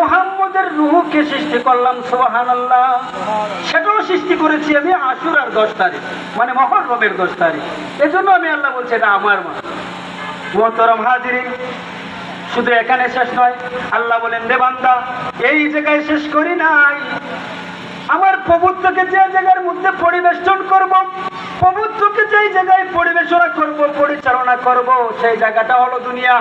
মুহাম্মদের রূহকে সৃষ্টি করলাম, সুবহানাল্লাহ। সেটাও সৃষ্টি করেছি আমি আশুরার 10 তারিখ, মানে মুহররমের 10 তারিখ। এজন্য আমি আল্লাহ বলছি এটা আমার মাস। মুহতারাম হাজিরিন, শুধু এখানে শেষ নয়। আল্লাহ বলেন, রে বান্দা, এই জায়গায় শেষ করি নাই। আমার পবিত্রকে যে জায়গার মধ্যে পরিবেশন করব, পবিত্রকে যেই জায়গায় পরিবেশনা করব, পরিচালনা করব, সেই জায়গাটা হলো দুনিয়া।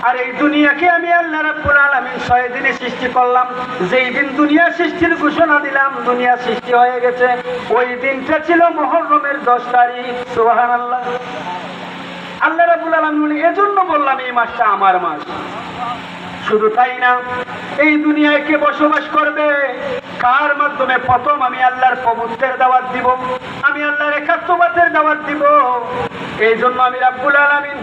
আর এই দুনিয়াকে আমি আল্লাহ রাব্বুল আলামিন 6 দিনে সৃষ্টি করলাম। যেই দিন দুনিয়া সৃষ্টির ঘোষণা দিলাম, দুনিয়া সৃষ্টি হয়ে গেছে, ওই দিনটা ছিল মুহররমের 10 তারিখ। সুবহানাল্লাহ। আল্লাহ রাব্বুল আলামিন এজন্য বললাম এই মাসটা আমার মাস। শুধু তাই না, এই দুনিয়ায় কে বসবাস করবে, কার মাধ্যমে? প্রথম আমি আল্লাহর প্রভুত্বের দাওয়াত দিব, আমি আল্লাহর একাত্মবাদের দাওয়াত দিব। এই জন্য আমি রাব্বুল আলামিন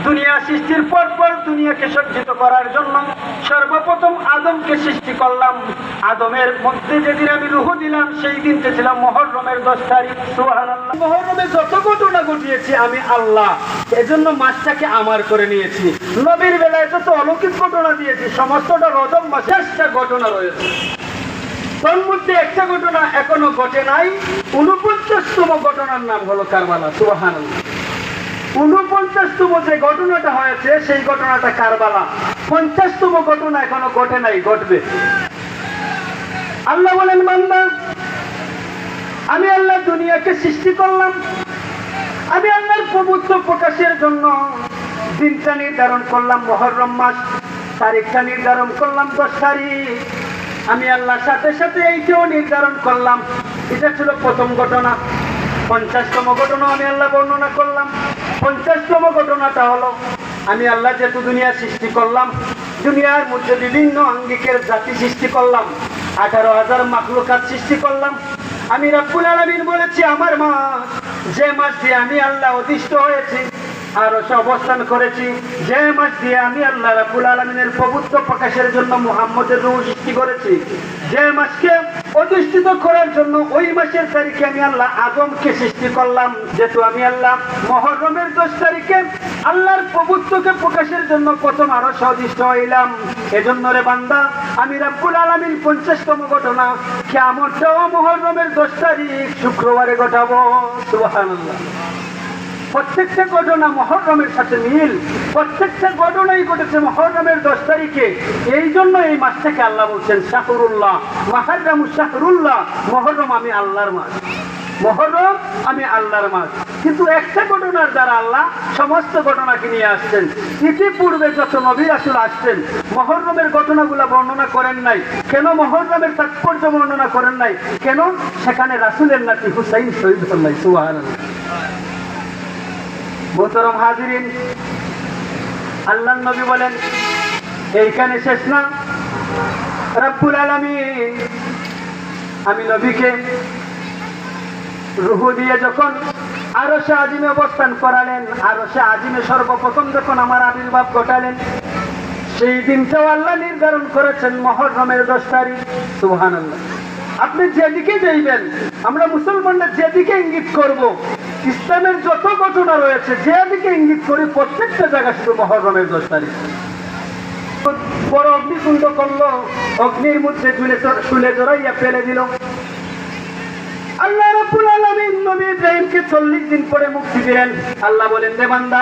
দুনিয়া সৃষ্টির পর দুনিয়াকে সজ্জিত করার জন্য সর্বপ্রথম আদমকে সৃষ্টি করলাম। আদমের মধ্যে যেদিন আমি রূহ দিলাম, সেই দিনটা ছিল মুহররমের 10 তারিখ। সুবহানাল্লাহ। মুহররমে যত ঘটনা ঘটিয়েছি আমি আল্লাহ, এজন্য মাসটাকে আমার করে নিয়েছি। নবীর বেলায় যত অলৌকিক ঘটনা দিয়েছি, সমস্তটা রজব মাসে 6টা ঘটনা রয়েছে। তার মধ্যে একটা ঘটনা এখনো ঘটে নাই। 49তম ঘটনার নাম হলো কারবালা। সুবহানাল্লাহ। 49তম যে ঘটনাটা হয়েছে, সেই ঘটনাটা কারবালা। 50তম ঘটনা এখনো ঘটে নাই, ঘটবে। আল্লাহ বলেন, বান্দা, আমি আল্লাহ দুনিয়াকে সৃষ্টি করলাম, আমি আল্লাহর পবিত্র প্রকাশের জন্য দিনটা নির্ধারণ করলাম মুহররম মাস, তারিখটা নির্ধারণ করলাম 10 তারিখ। আমি আল্লাহর সাথে সাথে এইটাও নির্ধারণ করলাম। এটা ছিল প্রথম ঘটনা। 50তম ঘটনা আমি আল্লাহ বর্ণনা করলাম। 50তম ঘটনাটা হলো, আমি আল্লাহ যেহেতু দুনিয়া সৃষ্টি করলাম, দুনিয়ার মধ্যে বিভিন্ন আঙ্গিকের জাতি সৃষ্টি করলাম, 18,000 মাখলুকাত সৃষ্টি করলাম। আমি রাব্বুল আলামিন বলেছি আমার মাস, যে মাস দিয়ে আমি আল্লাহ অধিষ্ঠ হয়েছি, আরশে অবস্থান করেছি, যে মাস দিয়ে আমি আল্লাহ রাব্বুল আলামিনের পবিত্র প্রকাশের জন্য মুহাম্মদের রূহ সৃষ্টি করেছি, যে মাসকে অধিষ্ঠিত করার জন্য ওই মাসের তারিখে আমি আল্লাহ আদমকে সৃষ্টি করলাম। যেহেতু আমি আল্লাহ মুহররমের 10 তারিখে আল্লাহর পবিত্রকে প্রকাশের জন্য প্রথম আরশে অধিষ্ঠ হইলাম। এজন্য রে বান্দা, আমি রাব্বুল আলামিন 50তম ঘটনা কিয়ামতটাও মুহররমের 10 তারিখ শুক্রবারে ঘটাবো। সুবহানাল্লাহ। প্রত্যেকটা ঘটনা মুহররমের সাথে মিল, প্রত্যেকটা ঘটনাই ঘটেছে মুহররমের 10 তারিখে। এই জন্য এই মাসটাকে আল্লাহ বলছেন শাহরুল্লাহ, মুহররম শাহরুল্লাহ। মুহররম আমি আল্লাহর মাস, মুহররম আমি আল্লাহর মাস। কিন্তু একটা ঘটনার দ্বারা আল্লাহ সমস্ত ঘটনাকে নিয়ে আসছেন। ইতিপূর্বে যত নবী রাসূল আসছেন, মুহররমের ঘটনাগুলো বর্ণনা করেন নাই। কেন? মুহররমের তাৎপর্য বর্ণনা করেন নাই। কেন? সেখানে রাসূলের নাতি হুসাইন শহীদ হন নাই। সুবহানাল্লাহ। মুহতারাম হাজিরিন, আল্লাহর নবী বলেন, এইখানে শেষ না। রাব্বুল আলামিন আমি নবীকে রূহ দিয়ে যখন আরশে আজিমে অবস্থান করালেন, আরশে আজিমে সর্বপ্রথম যখন আমার আবির্ভাব ঘটালেন, সেই দিনটাও আল্লাহ নির্ধারণ করেছেন মুহররমের 10 তারিখ। সুবহানাল্লাহ। আপনি যেদিকে যাইবেন, আমরা মুসলমানরা যেদিকে ইঙ্গিত করব, ইসলামের যত ঘটনা রয়েছে যেদিকে ইঙ্গিত করি, প্রত্যেকটা জায়গা শুধু মুহররমের 10 তারিখ। বড় অগ্নিকুণ্ড করলো, অগ্নির মধ্যে শুলে জড়াইয়া ফেলে দিল। আল্লাহ রাব্বুল আলামিন নবী ইব্রাহিমকে 40 দিন পরে মুক্তি দিলেন। আল্লাহ বলেন, রে বান্দা,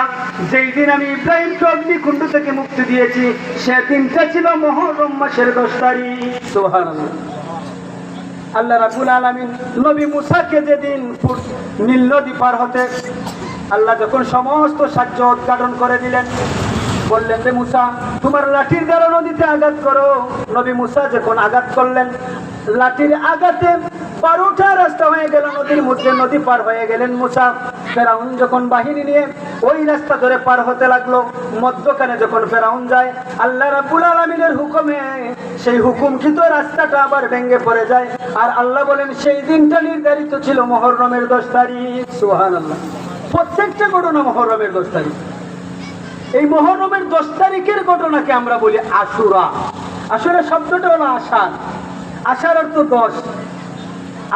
যেই দিন আমি ইব্রাহিমকে অগ্নিকুণ্ড থেকে মুক্তি দিয়েছি, সেদিনটা ছিল মুহররম মাসের 10 তারিখ। সুবহানাল্লাহ। আল্লাহ রাব্বুল আলামিন নবী মুসাকে যেদিন নীল নদী পার হতে আল্লাহ যখন সমস্ত সাহায্য উদ্ঘাটন করে দিলেন, বললেন, রে মুসা, তোমার লাঠির দ্বারা নদীতে আঘাত করো। নবী মুসা যখন আঘাত করলেন, লাঠির আঘাতে 12টা রাস্তা হয়ে গেল নদীর মধ্যে, নদী পার হয়ে গেলেন মুসা। ফেরাউন যখন বাহিনী নিয়ে ওই রাস্তা ধরে পার হতে লাগলো, মধ্যখানে যখন ফেরাউন যায়, আল্লাহ রাব্বুল আলামিনের হুকুমে সেই হুকুমকৃত রাস্তাটা আবার ভেঙে পড়ে যায়। আর আল্লাহ বলেন, সেই দিনটা নির্ধারিত ছিল মুহররমের 10 তারিখ। সুবহানাল্লাহ। প্রত্যেকটা ঘটনা মুহররমের 10 তারিখ। এই মুহররমের 10 তারিখের ঘটনাকে আমরা বলি আশুরা। আশুরা শব্দটা হলো আষাঢ়, আষাঢ় অর্থ 10।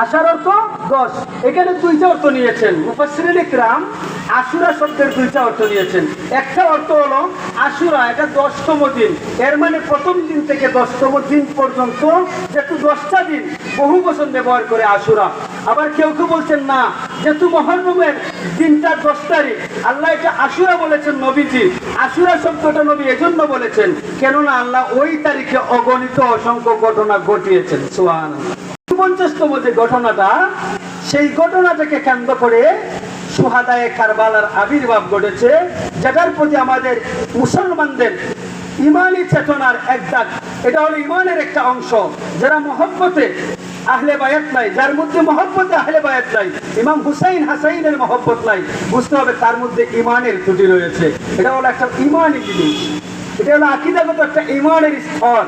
আশার অর্থ 10। এখানে দুইটা অর্থ নিয়েছেন মুফাসসিরিন ইকরাম। আশুরা শব্দের দুইটা অর্থ নিয়েছেন। একটা অর্থ হলো আশুরা, এটা 10তম দিন, এর মানে প্রথম দিন থেকে 10তম দিন পর্যন্ত, যেহেতু 10টা দিন বহু বচন ব্যবহার করে আশুরা। আবার কেউ কেউ বলছেন না, যেহেতু মুহররমের দিনটা 10 তারিখ, আল্লাহ এটা আশুরা বলেছেন নবীজি। আশুরা শব্দটা নবী এজন্য বলেছেন কেননা আল্লাহ ওই তারিখে অগণিত অসংখ্য ঘটনা ঘটিয়েছেন। সুবহানাল্লাহ। 50তম যে ঘটনাটা, সেই ঘটনাটাকে কেন্দ্র করে শুহাদায়ে কারবালার আবির্ভাব ঘটেছে, যেটার প্রতি আমাদের মুসলমানদের ইমানি চেতনার এক দাগ। এটা হলো ইমানের একটা অংশ। যারা মহব্বতে আহলে বায়াত নাই, যার মধ্যে মহব্বতে আহলে বায়াত নাই, ইমাম হুসাইন হাসাইনের মহব্বত নাই, বুঝতে হবে তার মধ্যে ইমানের ত্রুটি রয়েছে। এটা হলো একটা ইমানি জিনিস, এটা হলো আকীদাগত একটা ইমানের স্তর।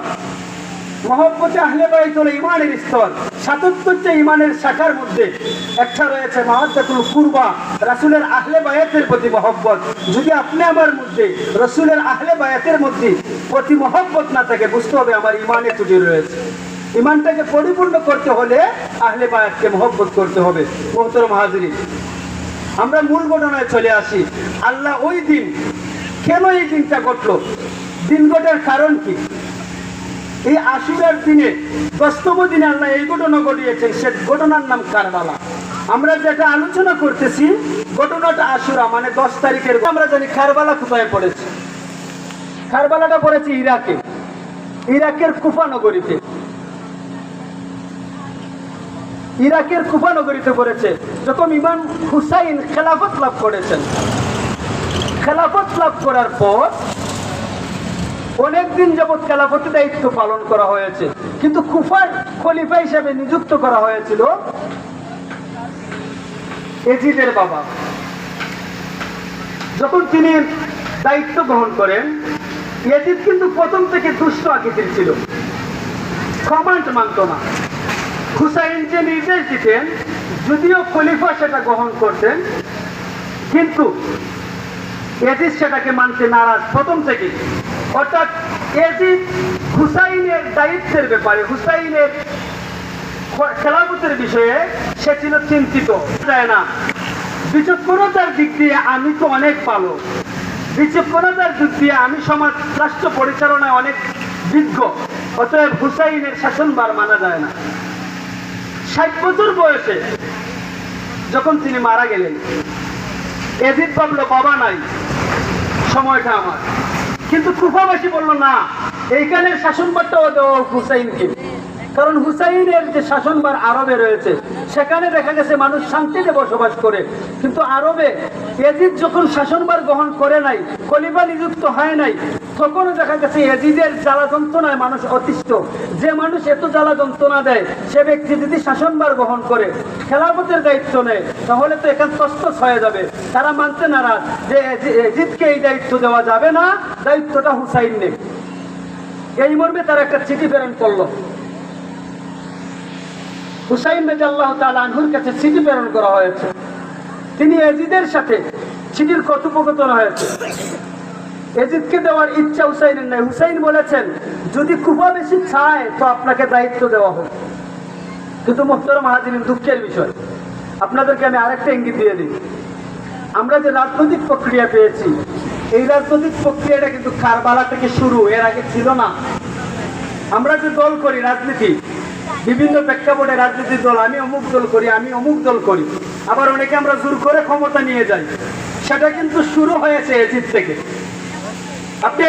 মহব্বতে আহলে বায়াত হলো ইমানের স্তর। ৭৭টা ইমানের শাখার মধ্যে একটা রয়েছে মাওয়াদ্দাতুল কুরবা, রাসূলের আহলে বায়াতের প্রতি মহব্বত। যদি আপনি আমার মধ্যে রাসূলের আহলে বায়াতের মধ্যে প্রতি মহব্বত না থাকে, বুঝতে হবে আমার ইমানে ত্রুটি রয়েছে। ইমানটাকে পরিপূর্ণ করতে হলে আহলে বায়াতকে মহব্বত করতে হবে। মুহতারাম হাজিরিন, আমরা মূল ঘটনায় চলে আসি। আল্লাহ ওই দিন, কেন এই দিনটা ঘটলো, দিন ঘটার কারণ কি? এই আশুরার দিনে 10তম দিনে আল্লাহ এই ঘটনা ঘটিয়েছেন, সে ঘটনার নাম কারবালা। আমরা যেটা আলোচনা করতেছি ঘটনাটা আশুরা মানে 10 তারিখের। আমরা জানি কারবালা কোথায় পড়েছে। কারবালাটা পড়েছে ইরাকে, ইরাকের কুফা নগরীতে। ইরাকের কুফা নগরীতে পড়েছে। যখন ইমাম হুসাইন খেলাফত লাভ করেছেন, খেলাফত লাভ করার পর অনেকদিন যাবৎ খেলাফতের দায়িত্ব পালন করা হয়েছে, কিন্তু কুফার খলিফা হিসেবে নিযুক্ত করা হয়েছিল ইয়াজিদের বাবা। যখন তিনি দায়িত্ব গ্রহণ করেন, ইয়াজিদ কিন্তু প্রথম থেকে দুষ্ট আকৃতির ছিল, কমান্ড মানত না। হুসাইন যে নির্দেশ দিতেন, যদিও খলিফা সেটা গ্রহণ করতেন, কিন্তু ইয়াজিদ সেটাকে মানতে নারাজ প্রথম থেকে। অর্থাৎ ইয়াজিদ হুসাইনের দায়িত্বের ব্যাপারে, হুসাইনের খেলাফতের বিষয়ে সে ছিল চিন্তিত। যায় না, বিচক্ষণতার দিক দিয়ে আমি তো অনেক ভালো, বিচক্ষণতার দিক দিয়ে আমি সমাজ রাষ্ট্র পরিচালনায় অনেক বিজ্ঞ, অতএব হুসাইনের শাসনভার মানা যায় না। 60 বছর বয়সে যখন তিনি মারা গেলেন, ইয়াজিদ ভাবলো বাবা নাই, সময়টা আমার। কিন্তু কুফাবাসী বললো না, এইখানের শাসনভারটাও দেওয়া হুসাইনকে। কারণ হুসাইনের যে শাসনভার আরবে রয়েছে, সেখানে দেখা গেছে মানুষ শান্তিতে বসবাস করে, কিন্তু আরবে ইয়াজিদ যখন শাসনভার গ্রহণ করে নাই, খলিফা নিযুক্ত হয় নাই, তখনও দেখা গেছে ইয়াজিদের জ্বালা যন্ত্রণায় মানুষ অতিষ্ঠ। যে মানুষ এত জ্বালা যন্ত্রণা দেয়, সে ব্যক্তি যদি শাসনভার গ্রহণ করে, খেলাফতের দায়িত্ব নেয়, তাহলে তো এখান তস্তস হয়ে যাবে। তারা মানতে নারাজ যে ইয়াজিদকে এই দায়িত্ব দেওয়া যাবে না, দায়িত্বটা হুসাইন নেই। এই মর্মে তারা একটা চিঠি প্রেরণ করলো। হুসাইন রাদিয়াল্লাহু তাআলা আনহুর কাছে চিঠি প্রেরণ করা হয়েছে। তিনি ইয়াজিদের সাথে চিঠির কথোপকথন হয়েছে। ইয়াজিদকে দেওয়ার ইচ্ছা হুসাইনের নাই। হুসাইন বলেছেন, যদি কুফা বেশি চায় তো আপনাকে দায়িত্ব দেওয়া হবে। কিন্তু মুহতারাম হাজিরিন, দুঃখের বিষয়, আপনাদেরকে আমি আরেকটা ইঙ্গিত দিয়ে দিই। আমরা যে রাজনৈতিক প্রক্রিয়া পেয়েছি, এই রাজনৈতিক প্রক্রিয়াটা কিন্তু কারবালা থেকে শুরু, এর আগে ছিল না। আমরা যে দল করি রাজনীতি, বিভিন্ন প্রেক্ষাপটে রাজনীতির দল, আমি অমুক দল করি, আমি অমুক দল করি, আবার অনেকে আমরা জোর করে ক্ষমতা নিয়ে যাই, সেটা কিন্তু শুরু হয়েছে ইয়াজিদ থেকে। আপনি